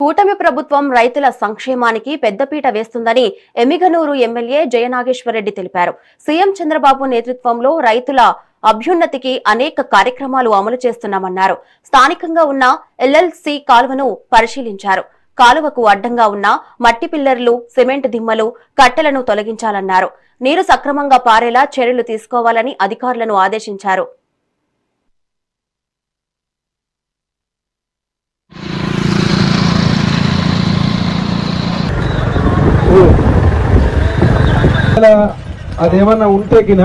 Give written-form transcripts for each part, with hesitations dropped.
కూటమి ప్రభుత్వం రైతుల సంక్షేమానికి పెద్దపీట వేస్తుందని ఎమ్మిగనూరు ఎమ్మెల్యే జయనాగేశ్వరరెడ్డి తెలిపారు. సీఎం చంద్రబాబు నేతృత్వంలో రైతుల అభ్యున్నతికి అనేక కార్యక్రమాలు అమలు చేస్తున్నామన్నారు. స్థానికంగా ఉన్న ఎల్ఎల్సి కాలువను పరిశీలించారు. కాలువకు అడ్డంగా ఉన్న మట్టి పిల్లర్లు, సిమెంట్ దిమ్మలు, కట్టెలను తొలగించాలన్నారు. నీరు సక్రమంగా పారేలా చర్యలు తీసుకోవాలని అధికారులను ఆదేశించారు. అదేమన్నా ఉంటే గిన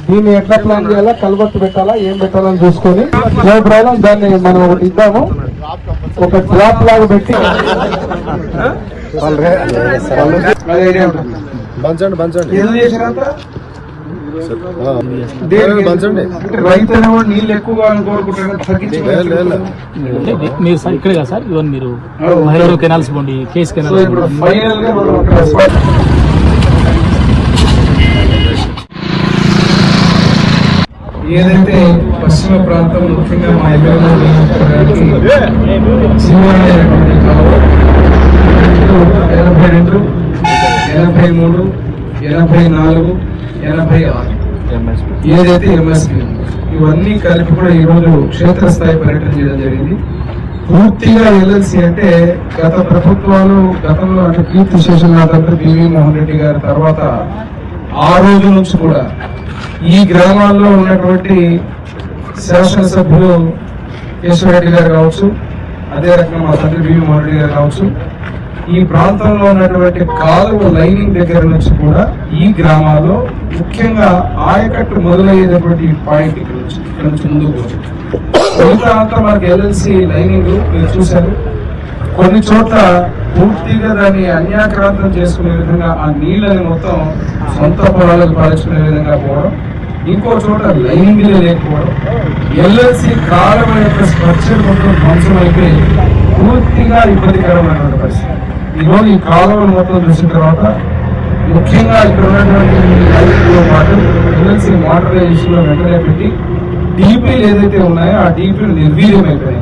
దీన్ని ఎట్లా ప్లాన్ చేయాలా, కలబట్టు పెట్టాలా, ఏం పెట్టాలని చూసుకొని నో ప్రాబ్లం దాన్ని మనం ఒకటి ఇద్దాము. ఒక డ్రాప్ లాగా పెట్టి రైతు అనేవాడు నీళ్ళు ఎక్కువగా కోరుకుంటాడు. ఇక్కడే కదా సార్, ఇవన్నీ మీరు మహిళలు కెనాల్స్ పోండి, కేసు కెనాల్. ఇప్పుడు ఫైనల్ గా ఏదైతే పశ్చిమ ప్రాంతం ముఖ్యంగా మా ఎమ్మెల్యే 82, 83, 84, 86 ఏదైతే ఎంఎస్పీ ఇవన్నీ కలిపి కూడా ఈ రోజు క్షేత్రస్థాయి పర్యటన చేయడం జరిగింది. పూర్తిగా ఎల్ఎల్సి అంటే గత ప్రభుత్వాలు గతంలో అంటే కీర్తి శేషనాథ్ బివి మోహన్ రెడ్డి గారి తర్వాత ఆ రోజు నుంచి కూడా ఈ గ్రామాల్లో ఉన్నటువంటి శాసనసభ్యులు కేశవరెడ్డి గారు కావచ్చు, అదే రకంగా మా తండ్రి బివి మోహన్ రెడ్డి గారు కావచ్చు, ఈ ప్రాంతంలో ఉన్నటువంటి కాలువ లైనింగ్ దగ్గర నుంచి కూడా ఈ గ్రామాల్లో ముఖ్యంగా ఆయకట్టు మొదలయ్యేటటువంటి పాయింట్ ఇక్కడ నుంచి ముందుకు మిగతా అంతా మనకి ఎల్ఎల్సి లైనింగ్ మీరు చూశారు. కొన్ని చోట్ల పూర్తిగా దాన్ని అన్యాక్రాంతం చేసుకునే విధంగా ఆ నీళ్ళని మొత్తం సొంత పొలాలకు పాలించుకునే విధంగా పోవడం, ఇంకో చోట లైనింగ్లే లేకపోవడం, ఎల్ఎల్సి కాలువ యొక్క స్ట్రక్చర్ మొత్తం ధ్వంసం అయిపోయి పూర్తిగా ఇబ్బందికరమైనటువంటి పరిస్థితి. ఈరోజు ఈ కాలువను మొత్తం చూసిన తర్వాత ముఖ్యంగా ఇక్కడ ఉన్నటువంటి పాటు ఎల్ఎల్సి మోడరైజేషన్ లో వెంటనే పెట్టి డీపీలు ఏదైతే ఉన్నాయో ఆ డీపీలు నిర్వీర్యమైపోయాయి.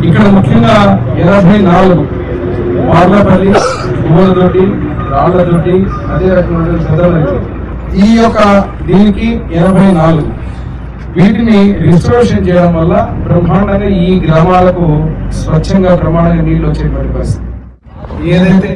ఇక్కడ ముఖ్యంగా 84 మార్లపల్లి, పువ్వులతోటి, రాళ్లతోటి, అదే రకమైన పెద్దలకి ఈ యొక్క దీనికి 84 వీటిని రిస్టోరేషన్ చేయడం వల్ల బ్రహ్మాండంగా ఈ గ్రామాలకు స్వచ్ఛంగా బ్రహ్మాండంగా నీళ్లు వచ్చేటువంటి పరిస్థితి. ఏదైతే